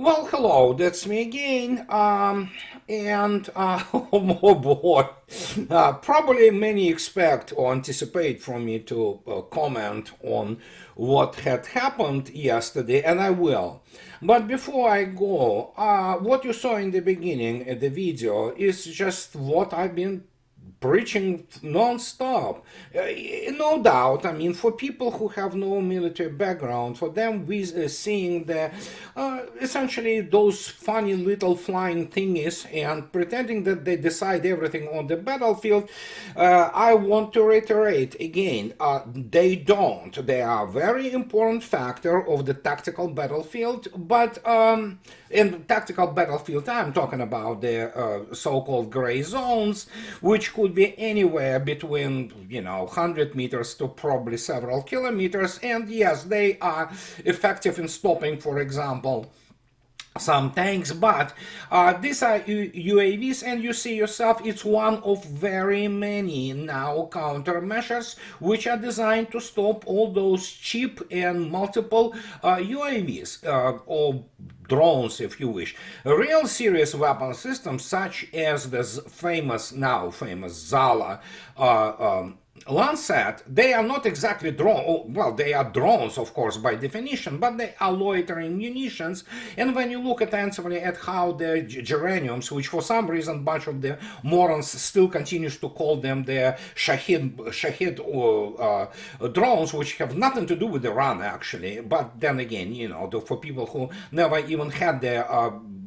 Well, hello, that's me again. Oh boy, probably many expect or anticipate from me to comment on what had happened yesterday, and I will. But before I go, what you saw in the beginning of the video is just what I've been preaching non-stop. No doubt, I mean, for people who have no military background, for them, we seeing the essentially those funny little flying thingies and pretending that they decide everything on the battlefield, I want to reiterate again, they don't. They are a very important factor of the tactical battlefield, but in tactical battlefield, I'm talking about the so-called gray zones, which could be anywhere between, 100 meters to probably several kilometers. And yes, they are effective in stopping, for example, some tanks, but these are UAVs, and you see yourself, it's one of very many now countermeasures which are designed to stop all those cheap and multiple UAVs or drones, if you wish. Real serious weapon systems such as the now famous Zala Lancet, they are not exactly drones. Well, they are drones, of course, by definition, but they are loitering munitions. And when you look attentively at how the geraniums, which for some reason a bunch of the morons still continues to call them the Shahid drones, which have nothing to do with Iran, actually. But then again, for people who never even had the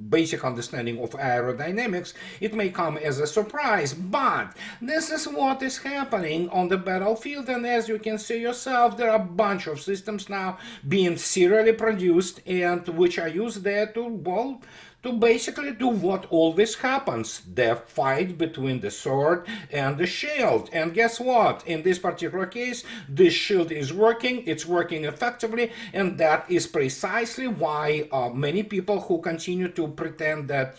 basic understanding of aerodynamics, it may come as a surprise, but this is what is happening on the battlefield, and as you can see yourself, there are a bunch of systems now being serially produced and which are used there to, well, to basically do what always happens, the fight between the sword and the shield. And guess what? In this particular case, this shield is working, it's working effectively, and that is precisely why many people who continue to pretend that,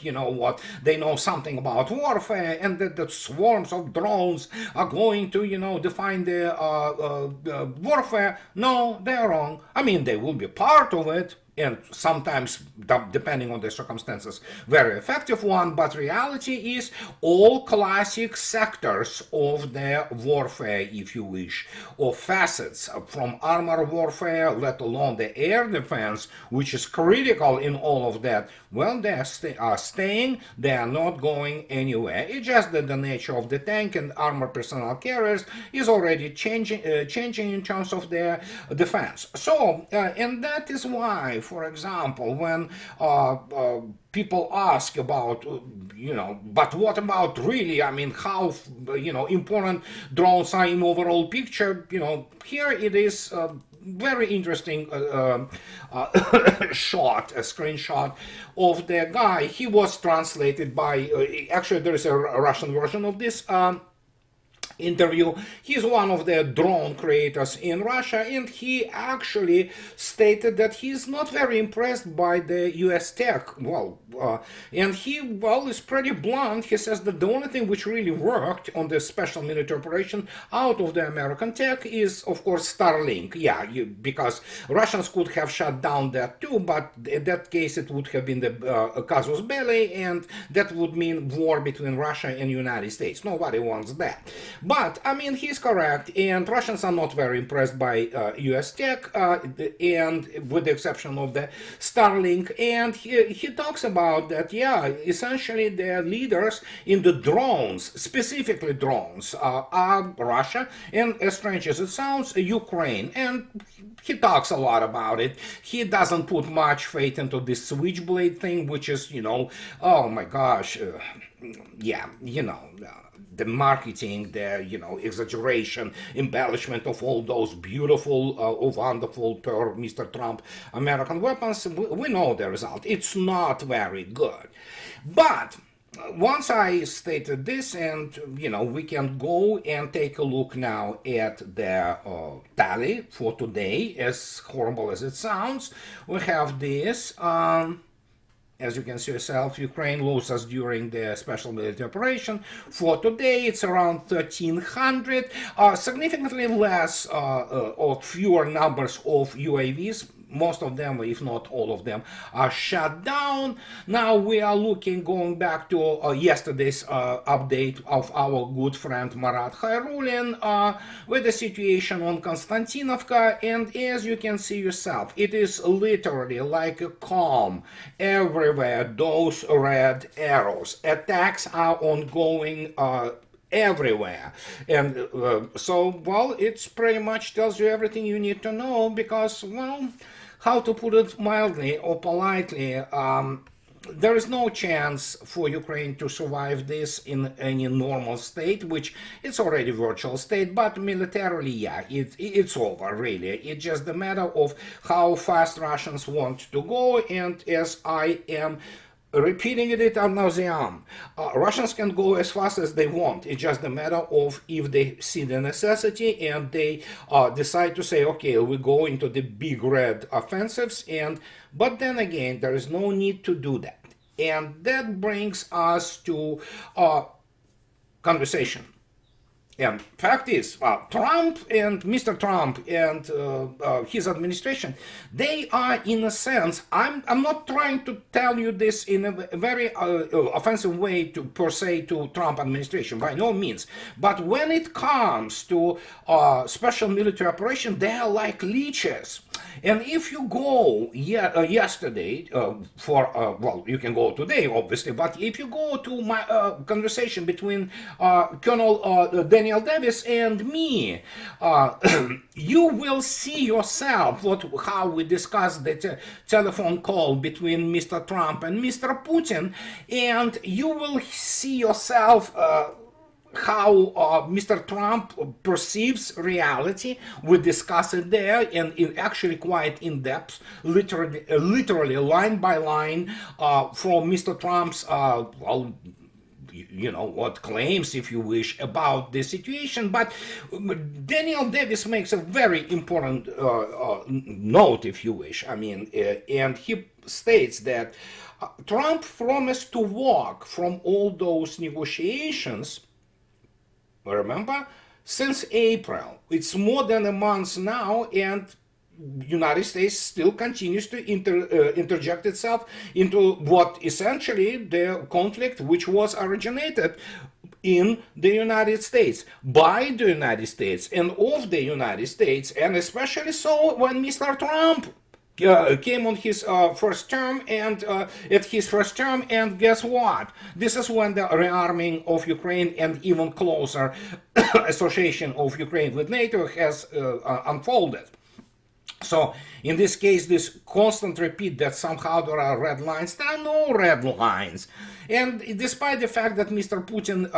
they know something about warfare and that the swarms of drones are going to, define the warfare, no, they're wrong. I mean, they will be part of it, and sometimes, depending on the circumstances, very effective one, but reality is all classic sectors of the warfare, if you wish, or facets from armor warfare, let alone the air defense, which is critical in all of that, well, they are staying, they are not going anywhere. It's just that the nature of the tank and armor personnel carriers is already changing in terms of their defense. So, and that is why, for example, when people ask about, but what about really, I mean, how, important drones are in overall picture, here it is very interesting a screenshot of the guy. He was translated by, actually there is a Russian version of this interview. He's one of the drone creators in Russia, and he actually stated that he's not very impressed by the US tech. And he, is pretty blunt. He says that the only thing which really worked on the special military operation out of the American tech is, of course, Starlink. Yeah, because Russians could have shut down that too, but in that case it would have been the casus belli, and that would mean war between Russia and United States. Nobody wants that. But, I mean, he's correct, and Russians are not very impressed by US tech, and with the exception of the Starlink, and he talks about that, yeah, essentially the leaders in the drones, specifically drones, are Russia, and as strange as it sounds, Ukraine, and he talks a lot about it. He doesn't put much faith into this switchblade thing, which is, oh my gosh, the marketing, the exaggeration, embellishment of all those beautiful, wonderful, per Mr. Trump American weapons. We know the result. It's not very good. But once I stated this, and we can go and take a look now at the tally for today, as horrible as it sounds. We have this. As you can see yourself, Ukraine loses during the special military operation. For today, it's around 1,300, significantly less or fewer numbers of UAVs, most of them, if not all of them, are shut down. Now we are going back to yesterday's update of our good friend Marat Khairulin with the situation on Konstantinovka, and as you can see yourself, it is literally like a calm everywhere. Those red arrows, attacks are ongoing everywhere, and so, well, it's pretty much tells you everything you need to know, because, well, how to put it mildly or politely, there is no chance for Ukraine to survive this in any normal state, which it's already virtual state, but militarily, yeah, it's over, really. It's just a matter of how fast Russians want to go, and as I am repeating it ad nauseam, Russians can go as fast as they want. It's just a matter of if they see the necessity and they decide to say, okay, we go into the big red offensives, but then again, there is no need to do that. And that brings us to conversation. And fact is, Trump and Mr. Trump and his administration, they are, in a sense, I'm not trying to tell you this in a very offensive way per se to Trump administration, by no means. But when it comes to special military operation, they are like leeches. And if you go yesterday well, you can go today, obviously, but if you go to my conversation between Colonel Daniel Davis and me, you will see yourself how we discussed the telephone call between Mr. Trump and Mr. Putin, and you will see yourself how Mr. Trump perceives reality. We discuss it there, and actually quite in depth, literally line by line, from Mr. Trump's well, you know, what claims, if you wish, about the situation. But Daniel Davis makes a very important note, if you wish. I mean, and he states that Trump promised to walk from all those negotiations. Remember, since April. It's more than a month now, and United States still continues to interject itself into what essentially the conflict which was originated in the United States, by the United States, and of the United States, and especially so when Mr. Trump came on his first term, and at his first term, and guess what? This is when the rearming of Ukraine and even closer association of Ukraine with NATO has unfolded. So in this case, this constant repeat that somehow there are red lines, there are no red lines. And despite the fact that Mr. Putin,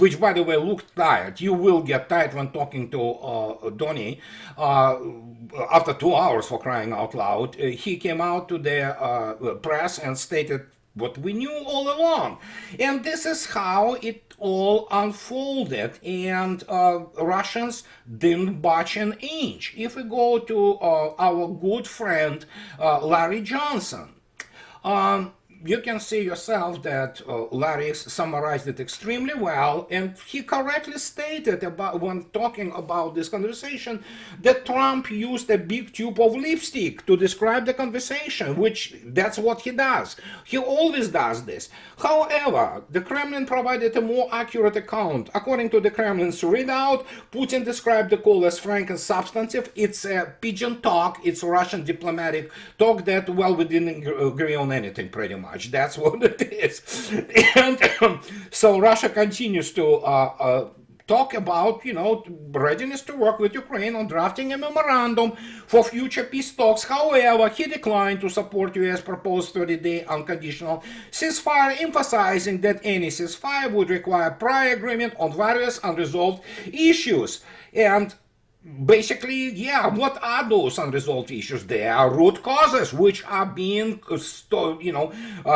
which by the way looked tired, you will get tired when talking to Donny, after 2 hours, for crying out loud, he came out to the press and stated what we knew all along. And this is how it all unfolded, and Russians didn't budge an inch. If we go to our good friend Larry Johnson, you can see yourself that Larry summarized it extremely well, and he correctly stated about, when talking about this conversation, that Trump used a big tube of lipstick to describe the conversation, which that's what he does. He always does this. However, the Kremlin provided a more accurate account. According to the Kremlin's readout, Putin described the call as frank and substantive. It's a pigeon talk. It's Russian diplomatic talk that, well, we didn't agree on anything, pretty much. That's what it is. And so Russia continues to talk about, you know, readiness to work with Ukraine on drafting a memorandum for future peace talks. However, he declined to support U.S. proposed 30-day unconditional ceasefire, emphasizing that any ceasefire would require prior agreement on various unresolved issues. And basically, yeah, what are those unresolved issues? They are root causes, which are being,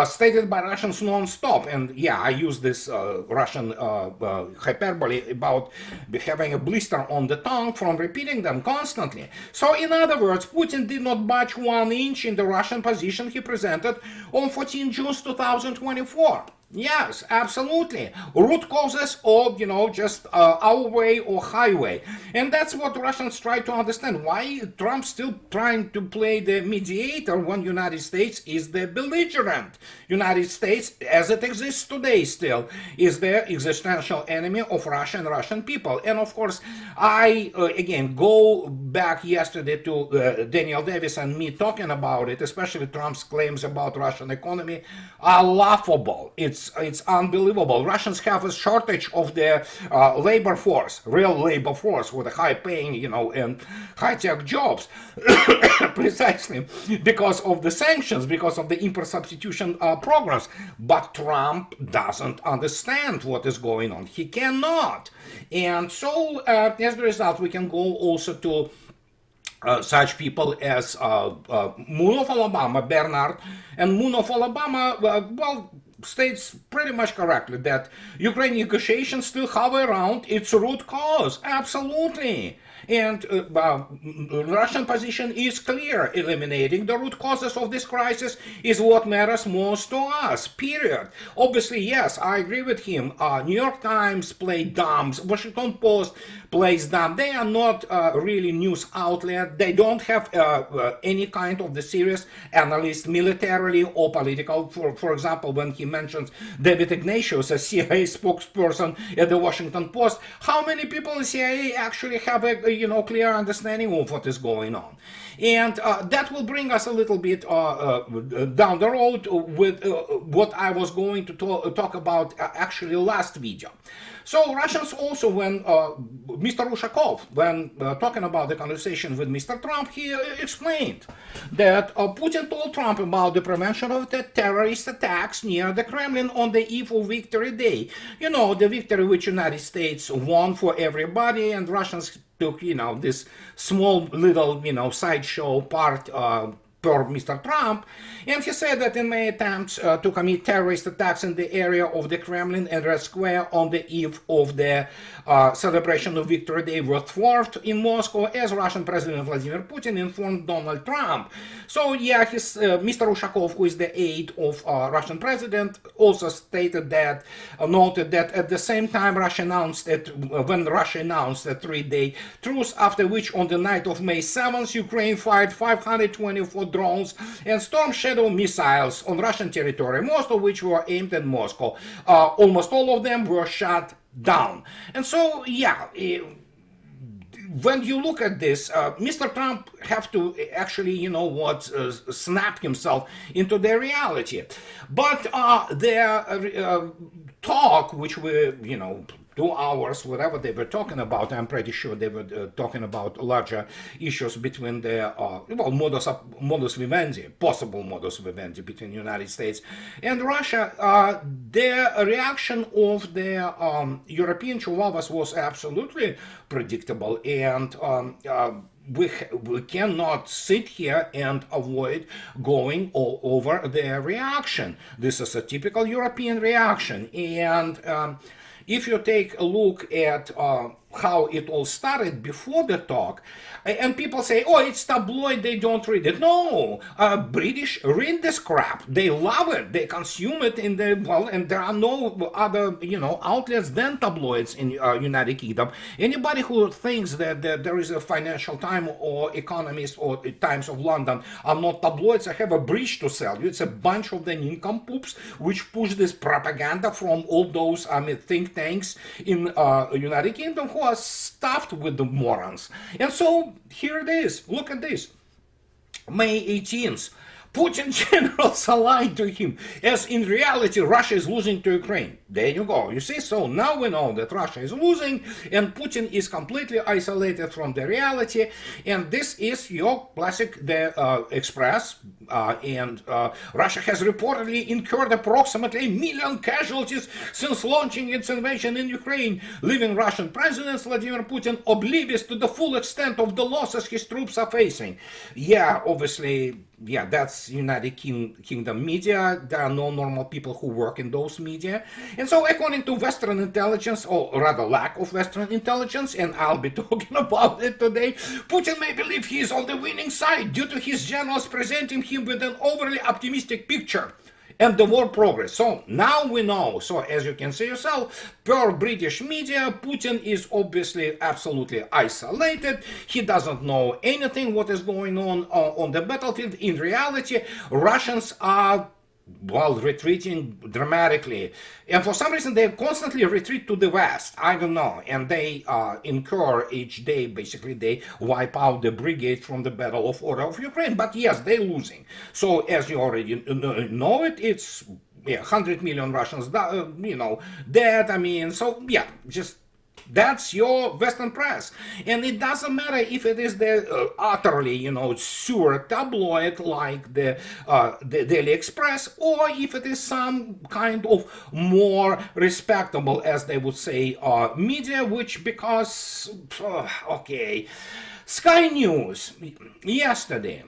stated by Russians non-stop. And yeah, I use this Russian hyperbole about having a blister on the tongue from repeating them constantly. So in other words, Putin did not budge 1 inch in the Russian position he presented on 14 June 2024. Yes, absolutely. Root causes or, just our way or highway. And that's what Russians try to understand. Why Trump's still trying to play the mediator when United States is the belligerent. United States, as it exists today still, is the existential enemy of Russia and Russian people. And of course, I, again, go back yesterday to Daniel Davis and me talking about it, especially Trump's claims about Russian economy are laughable. It's unbelievable. Russians have a shortage of their labor force, real labor force with a high paying, and high tech jobs, precisely because of the sanctions, because of the import substitution programs. But Trump doesn't understand what is going on. He cannot. And so, as a result, we can go also to such people as Moon of Alabama, Bernard, and Moon of Alabama, states pretty much correctly that Ukraine negotiations still hover around its root cause. Absolutely. And Russian position is clear. Eliminating the root causes of this crisis is what matters most to us, period. Obviously, yes, I agree with him. New York Times play dumb. Washington Post plays dumb. They are not really news outlet. They don't have any kind of the serious analyst, militarily or political. For example, when he mentions David Ignatius, a CIA spokesperson at the Washington Post, how many people in CIA actually have a clear understanding of what is going on? And that will bring us a little bit down the road with what I was going to talk about actually last video. So Russians also, when Mr. Ushakov, when talking about the conversation with Mr. Trump, he explained that Putin told Trump about the prevention of the terrorist attacks near the Kremlin on the eve of Victory Day. The victory which United States won for everybody, and Russians took, this small little, sideshow part per Mr. Trump, and he said that in May attempts to commit terrorist attacks in the area of the Kremlin and Red Square on the eve of the celebration of Victory Day were thwarted in Moscow, as Russian President Vladimir Putin informed Donald Trump. So yeah, Mr. Ushakov, who is the aide of Russian president, also stated that, noted that at the same time Russia announced that when Russia announced a 3-day truce, after which on the night of May 7th, Ukraine fired 524 drones and Storm Shadow missiles on Russian territory, most of which were aimed at Moscow. Almost all of them were shot down. And so, yeah, when you look at this, Mr. Trump have to actually, snap himself into the reality. But their talk, which were, 2 hours, whatever they were talking about, I'm pretty sure they were talking about larger issues between the, modus vivendi, possible modus vivendi between the United States and Russia. The reaction of the European chihuahuas was absolutely predictable, and we cannot sit here and avoid going all over their reaction. This is a typical European reaction, and if you take a look at how it all started before the talk, and people say, oh, it's tabloid, they don't read it. No, British read this crap. They love it. They consume it in the, and there are no other, outlets than tabloids in United Kingdom. Anybody who thinks that there is a Financial Times or Economist or Times of London are not tabloids, I have a breach to sell you. It's a bunch of the nincompoops which push this propaganda from all those, think tanks in United Kingdom who are stuffed with the morons. And so here it is. Look at this. May 18th. Putin generals allied to him, as in reality Russia is losing to Ukraine. There you go. You see, so now we know that Russia is losing and Putin is completely isolated from the reality. And this is your classic Express. And Russia has reportedly incurred approximately 1 million casualties since launching its invasion in Ukraine, leaving Russian President Vladimir Putin oblivious to the full extent of the losses his troops are facing. Yeah, obviously, yeah, that's United Kingdom media. There are no normal people who work in those media. And so according to Western intelligence, or rather lack of Western intelligence, and I'll be talking about it today, Putin may believe he is on the winning side due to his generals presenting him with an overly optimistic picture. and the war progress. So now we know. So as you can see yourself, per British media, Putin is obviously absolutely isolated. He doesn't know anything what is going on the battlefield. In reality, Russians are, well, retreating dramatically, and for some reason they constantly retreat to the west. I don't know, and they incur each day, basically they wipe out the brigade from the battle of Ukraine. But yes, they're losing. So as you already know it, it's, yeah, 100 million Russians, dead. I mean, so yeah, just that's your Western press. And it doesn't matter if it is the utterly, sewer tabloid like the Daily Express, or if it is some kind of more respectable, as they would say, media, which because, okay, Sky News yesterday,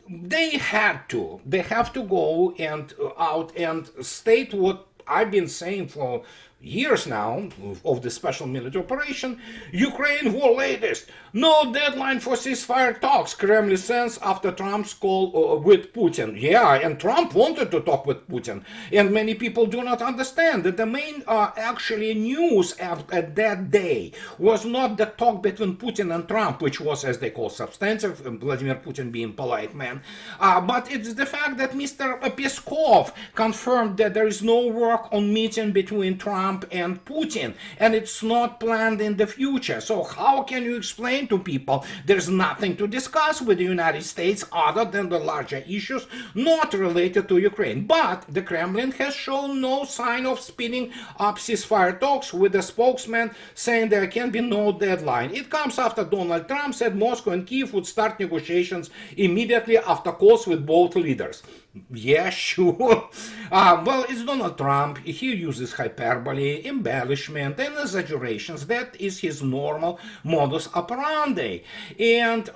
they have to go and out and state what I've been saying for years now of the special military operation. Ukraine war latest. No deadline for ceasefire talks, Kremlin says after Trump's call with Putin. Yeah, and Trump wanted to talk with Putin. And many people do not understand that the main actually news at that day was not the talk between Putin and Trump, which was, as they call, substantive, Vladimir Putin being polite man. But it's the fact that Mr. Peskov confirmed that there is no work on meeting between Trump and Putin, and it's not planned in the future. So how can you explain to people there's nothing to discuss with the United States other than the larger issues not related to Ukraine? But the Kremlin has shown no sign of speeding up ceasefire talks, with the spokesman saying there can be no deadline. It comes after Donald Trump said Moscow and Kyiv would start negotiations immediately after calls with both leaders. Yeah, sure. Well, it's Donald Trump. He uses hyperbole, embellishment, and exaggerations. That is his normal modus operandi. And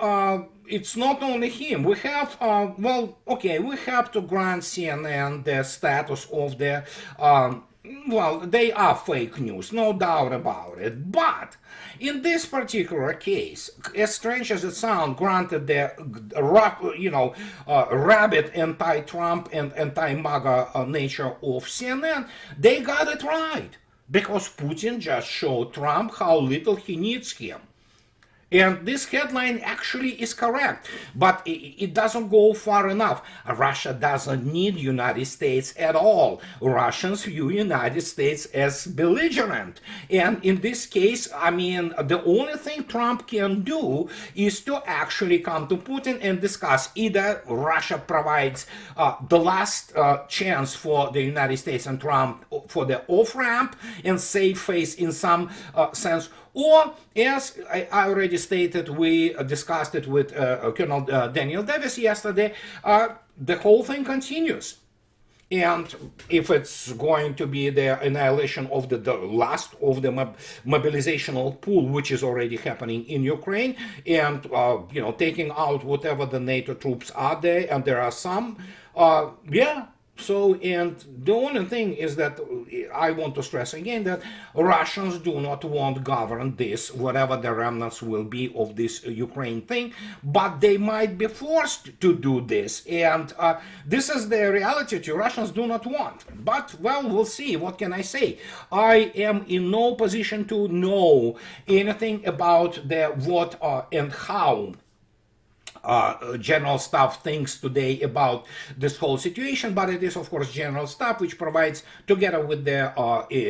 it's not only him. We have, we have to grant CNN the status of the, they are fake news, no doubt about it. But in this particular case, as strange as it sounds, granted the rabid anti-Trump and anti-MAGA nature of CNN, they got it right. Because Putin just showed Trump how little he needs him. And this headline actually is correct, but it doesn't go far enough. Russia doesn't need United States at all. Russians view United States as belligerent. And in this case, I mean, the only thing Trump can do is to actually come to Putin and discuss. Either Russia provides the last chance for the United States and Trump for the off-ramp and save face in some sense, or, as I already stated, we discussed it with Colonel Daniel Davis yesterday, the whole thing continues. And if it's going to be the annihilation of the last of the mobilizational pool, which is already happening in Ukraine, and taking out whatever the NATO troops are there, and there are some, So, and the only thing is that I want to stress again that Russians do not want to govern this, whatever the remnants will be of this Ukraine thing, but they might be forced to do this. And this is the reality that Russians do not want. But, well, we'll see. What can I say? I am in no position to know anything about the what and how general staff thinks today about this whole situation, but it is of course general staff which provides, together with the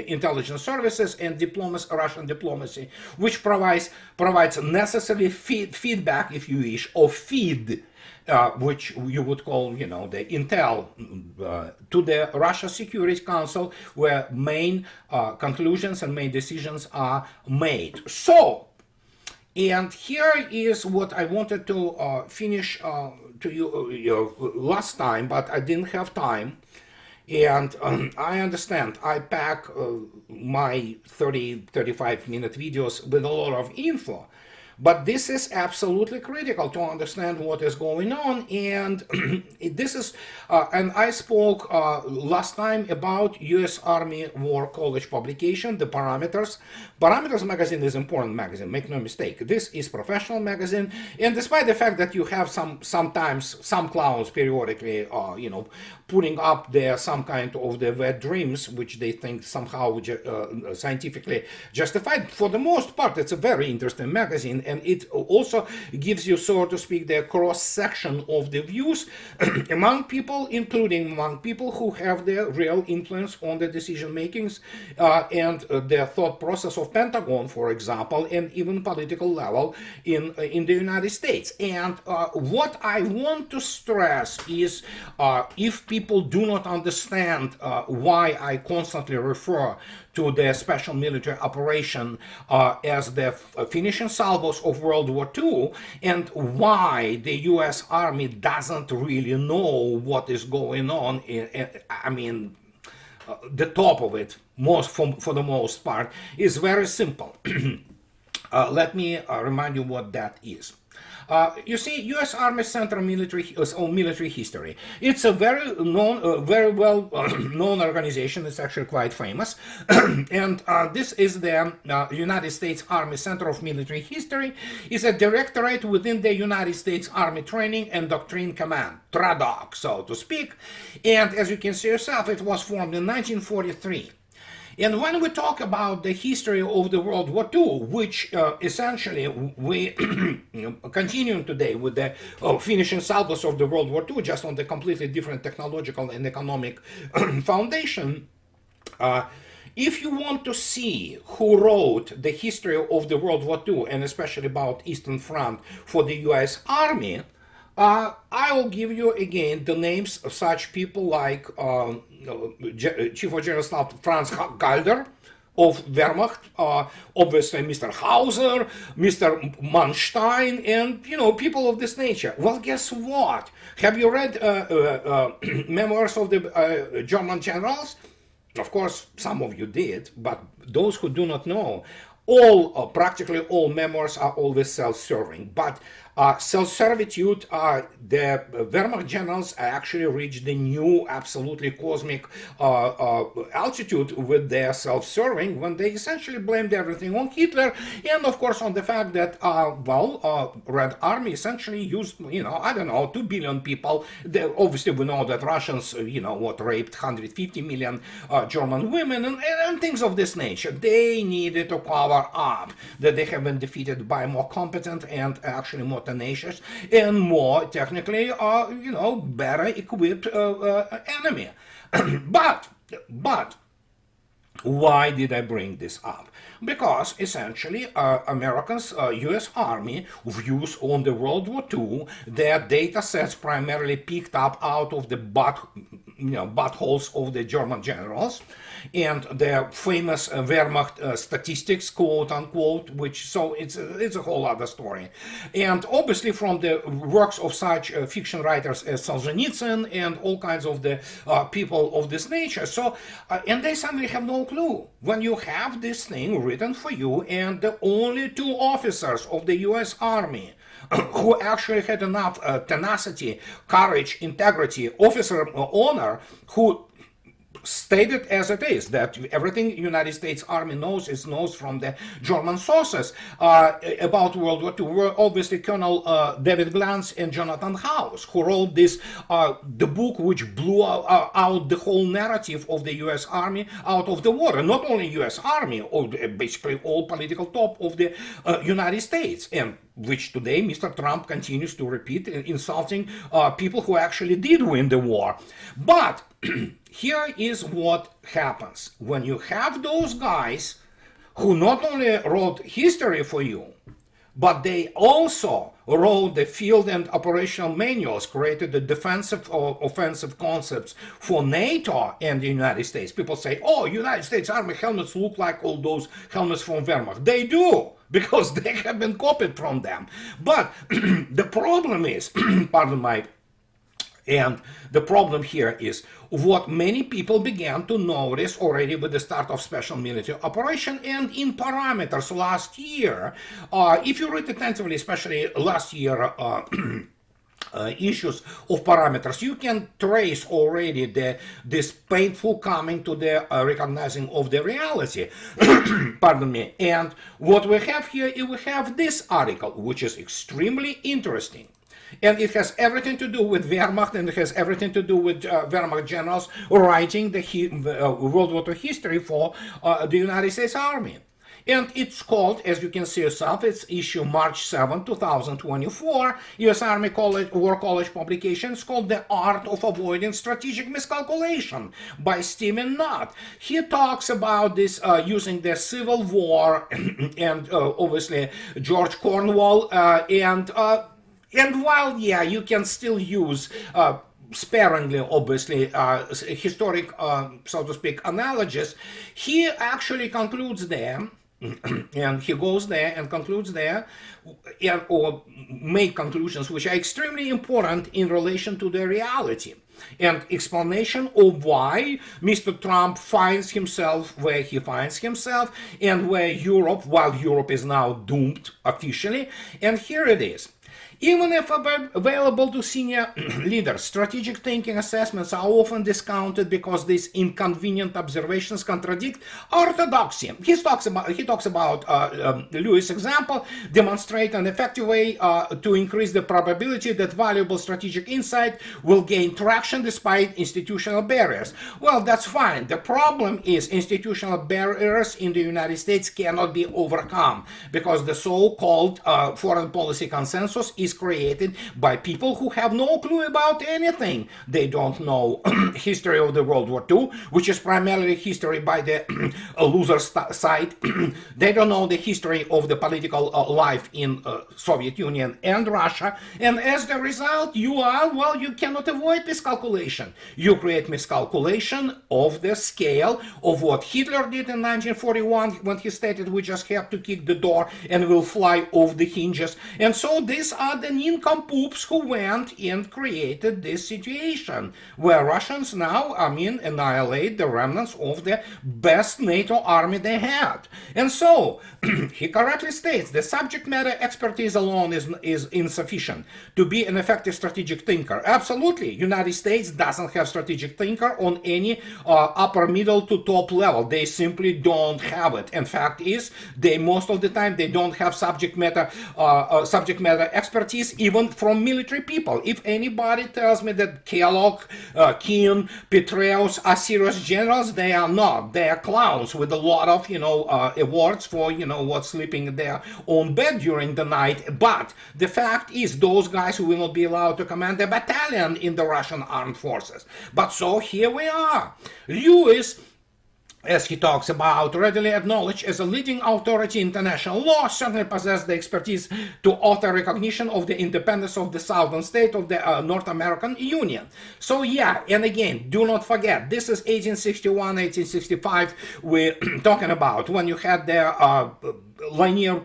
intelligence services and Russian diplomacy, which provides necessary feedback, if you wish, or feed, which you would call, the intel, to the Russia Security Council, where main conclusions and main decisions are made. So, and here is what I wanted to finish to you last time, but I didn't have time. And I understand I pack my 30-35 minute videos with a lot of info. But this is absolutely critical to understand what is going on. And this is, and I spoke last time about U.S. Army War College publication, the Parameters. Parameters magazine is an important magazine, make no mistake. This is professional magazine, and despite the fact that you have sometimes some clowns periodically, putting up there some kind of the wet dreams, which they think somehow scientifically justified, for the most part, it's a very interesting magazine, and it also gives you, so to speak, the cross-section of the views among people, including among people who have the real influence on the decision makings and the thought process of Pentagon, for example, and even political level in the United States. And what I want to stress is, if people do not understand why I constantly refer to the special military operation as the finishing salvos of World War II, and why the U.S. Army doesn't really know what is going on. I mean, the top of it, for the most part, is very simple. Let me remind you what that is. You see, U.S. Army Center on Military History. It's a very well known organization. It's actually quite famous, and this is the United States Army Center of Military History. It's a directorate within the United States Army Training and Doctrine Command, TRADOC, so to speak. And as you can see yourself, it was formed in 1943. And when we talk about the history of the World War II, which essentially we continue today with the finishing salvos of the World War II, just on the completely different technological and economic foundation, if you want to see who wrote the history of the World War II, and especially about Eastern Front for the U.S. Army, I will give you again the names of such people like Chief of General Staff Franz Galder of Wehrmacht, obviously Mr. Hauser, Mr. Manstein, and people of this nature. Well, guess what? Have you read memoirs of the German generals? Of course, some of you did, but those who do not know, practically all memoirs are always self-serving. But self-servitude, the Wehrmacht generals actually reached the new absolutely cosmic altitude with their self-serving, when they essentially blamed everything on Hitler, and of course on the fact that Red Army essentially used 2 billion people. Obviously we know that Russians raped 150 million German women and things of this nature. They needed to cover up that they have been defeated by more competent and actually more tenacious and more technically better equipped enemy. But why did I bring this up? Because essentially Americans, U.S. Army views on the World War II, their data sets primarily picked up out of the buttholes of the German generals, and their famous Wehrmacht statistics, quote unquote, so it's a whole other story. And obviously from the works of such fiction writers as Solzhenitsyn and all kinds of the people of this nature. So, and they suddenly have no clue. When you have this thing written for you, and the only 2 officers of the U.S. Army who actually had enough tenacity, courage, integrity, officer honor, who stated as it is, that everything United States Army knows from the German sources about World War II were obviously Colonel David Glantz and Jonathan House, who wrote this, the book which blew out the whole narrative of the U.S. Army out of the water. Not only U.S. Army, basically all political top of the United States, and which today Mr. Trump continues to repeat, insulting people who actually did win the war. But here is what happens when you have those guys who not only wrote history for you, but they also wrote the field and operational manuals, created the defensive or offensive concepts for NATO and the United States. People say, oh, United States Army helmets look like all those helmets from Wehrmacht. They do, because they have been copied from them. But the problem is, pardon my And the problem here is what many people began to notice already with the start of special military operation and in parameters last year. If you read attentively, especially last year, issues of parameters, you can trace already this painful coming to the recognizing of the reality. Pardon me. And what we have here is we have this article, which is extremely interesting. And it has everything to do with Wehrmacht, and it has everything to do with Wehrmacht generals writing the World War II history for the United States Army. And it's called, as you can see yourself, it's issue March 7, 2024, U.S. Army War College publication. It's called The Art of Avoiding Strategic Miscalculation by Stephen Nutt. He talks about this using the Civil War and obviously George Cornwall and while, yeah, you can still use sparingly, obviously, historic, so to speak, analogies, he actually concludes there, and he goes there and concludes there, or make conclusions which are extremely important in relation to the reality. And explanation of why Mr. Trump finds himself where he finds himself and where Europe, while Europe is now doomed officially, and here it is. Even if available to senior leaders, strategic thinking assessments are often discounted because these inconvenient observations contradict orthodoxy. He talks about Lewis' example, demonstrate an effective way to increase the probability that valuable strategic insight will gain traction despite institutional barriers. Well, that's fine. The problem is institutional barriers in the United States cannot be overcome because the so-called foreign policy consensus is created by people who have no clue about anything. They don't know history of the World War II, which is primarily history by the loser side. They don't know the history of the political life in Soviet Union and Russia. And as the result, you cannot avoid miscalculation. You create miscalculation of the scale of what Hitler did in 1941 when he stated we just have to kick the door and we'll fly off the hinges. And so these are the nincompoops who went and created this situation where Russians now, annihilate the remnants of the best NATO army they had. And so he correctly states the subject matter expertise alone is insufficient to be an effective strategic thinker. Absolutely, United States doesn't have strategic thinker on any upper middle to top level. They simply don't have it. And fact is, they most of the time they don't have subject matter expertise even from military people. If anybody tells me that Kellogg, Keane, Petraeus are serious generals, they are not. They are clowns with a lot of awards for what's sleeping in their own bed during the night. But the fact is, those guys will not be allowed to command a battalion in the Russian armed forces. But so here we are. Lewis, as he talks about, readily acknowledged as a leading authority in international law, certainly possessed the expertise to author recognition of the independence of the southern state of the North American Union. So yeah, and again, do not forget, this is 1861, 1865 we're talking about, when you had the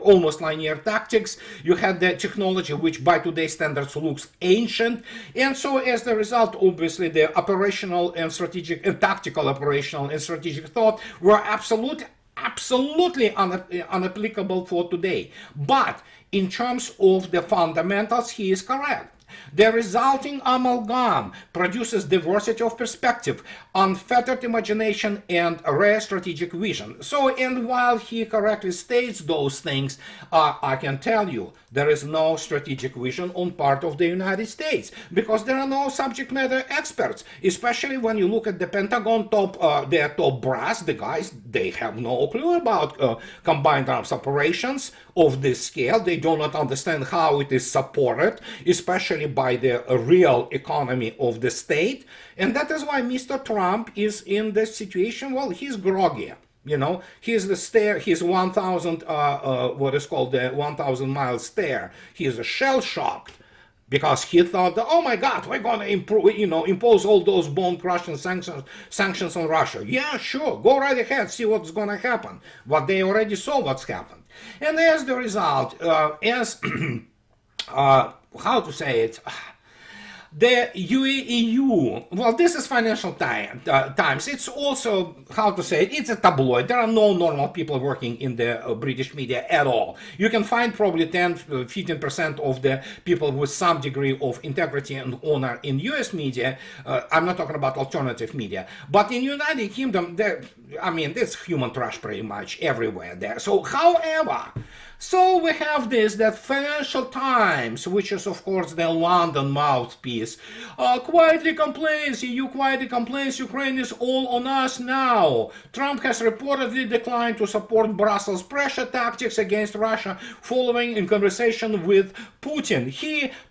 almost linear tactics, you had the technology which by today's standards looks ancient, and so as the result, obviously the operational and strategic and tactical operational and strategic thought were absolutely unapplicable for today. But in terms of the fundamentals, he is correct. The resulting amalgam produces diversity of perspective, unfettered imagination, and rare strategic vision. So, and while he correctly states those things, I can tell you there is no strategic vision on part of the United States because there are no subject matter experts, especially when you look at the Pentagon their top brass, the guys, they have no clue about combined arms operations of this scale. They do not understand how it is supported, especially by the real economy of the state. And that is why Mr. Trump is in this situation. Well, he's groggy. He's the stare, he's 1,000, what is called the 1,000 mile stare. He is shell-shocked because he thought, that, oh my God, we're going to impose all those bone-crushing sanctions on Russia. Yeah, sure, go right ahead, see what's going to happen. But they already saw what's happened. And as the result, how to say it, the EU, well, this is Financial Times. It's also, how to say it, it's a tabloid. There are no normal people working in the British media at all. You can find probably 10-15% of the people with some degree of integrity and honor in US media. I'm not talking about alternative media. But in United Kingdom, I mean, there's human trash pretty much everywhere there. So, however, so we have this, that Financial Times, which is of course the London mouthpiece, quietly complains, EU quietly complains, Ukraine is all on us now. Trump has reportedly declined to support Brussels' pressure tactics against Russia following in conversation with Putin.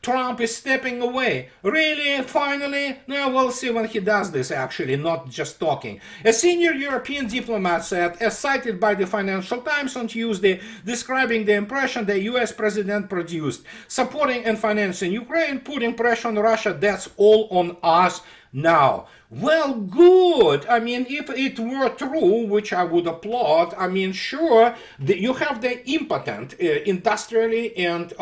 Trump is stepping away. Really? Finally? Now we'll see when he does this actually, not just talking. A senior European diplomat said, as cited by the Financial Times on Tuesday, describing the impression the US president produced, supporting and financing Ukraine, putting pressure on Russia, that's all on us now. Well, good. I mean, if it were true, which I would applaud, I mean, sure, you have the impotent industrially and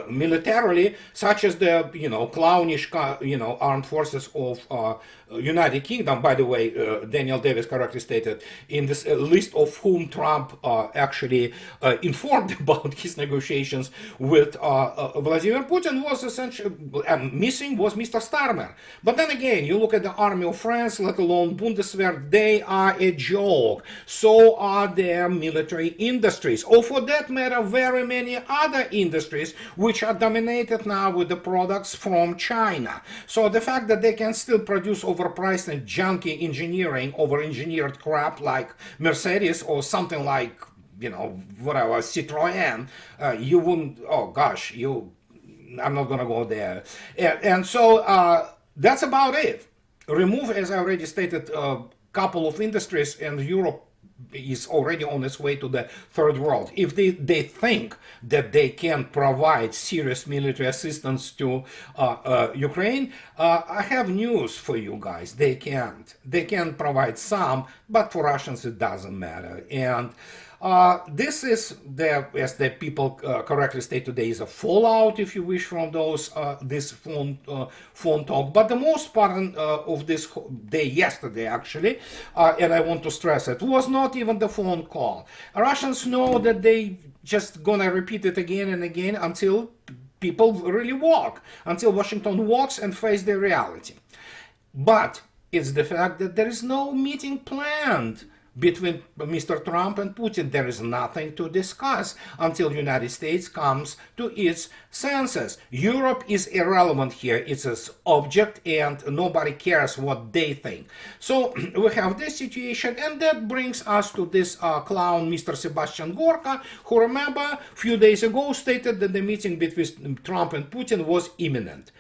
militarily, such as the clownish armed forces of United Kingdom. By the way, Daniel Davis correctly stated in this list of whom Trump actually informed about his negotiations with Vladimir Putin was essentially missing was Mr. Starmer. But then again, you look at the army of France, let alone Bundeswehr, they are a joke. So are their military industries, or for that matter, very many other industries which are dominated now with the products from China. So the fact that they can still produce overpriced and junky engineering, over-engineered crap like Mercedes or something like, whatever, Citroën, you wouldn't, oh gosh, I'm not gonna go there. And so that's about it. Remove, as I already stated, a couple of industries, and Europe is already on its way to the third world. If they think that they can provide serious military assistance to Ukraine, I have news for you guys. They can't. They can provide some, but for Russians it doesn't matter. And this is as the people correctly state today, is a fallout, if you wish, from this phone talk. But the most part of this day, yesterday actually, and I want to stress it, was not even the phone call. Russians know that they just gonna repeat it again and again until people really walk, until Washington walks and face the reality. But it's the fact that there is no meeting planned between Mr. Trump and Putin. There is nothing to discuss until the United States comes to its senses. Europe is irrelevant here. It's an object and nobody cares what they think. So we have this situation, and that brings us to this clown, Mr. Sebastian Gorka, who, remember, a few days ago stated that the meeting between Trump and Putin was imminent.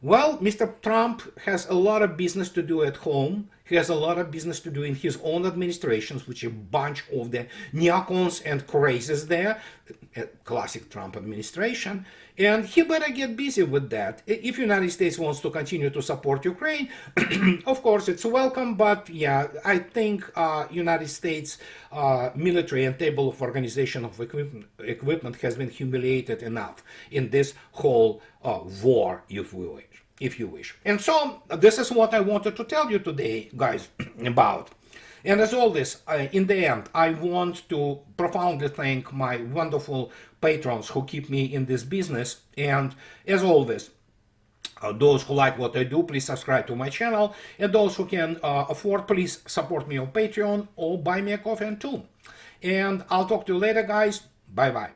Well, Mr. Trump has a lot of business to do at home. He has a lot of business to do in his own administrations, which a bunch of the neocons and crazies there, classic Trump administration, and he better get busy with that. If the United States wants to continue to support Ukraine, of course it's welcome, but yeah, I think United States military and table of organization of equipment has been humiliated enough in this whole war, if you wish. And so this is what I wanted to tell you today, guys, about. And as always, in the end, I want to profoundly thank my wonderful patrons who keep me in this business. And as always, those who like what I do, please subscribe to my channel. And those who can afford, please support me on Patreon or buy me a coffee too. And I'll talk to you later, guys. Bye-bye.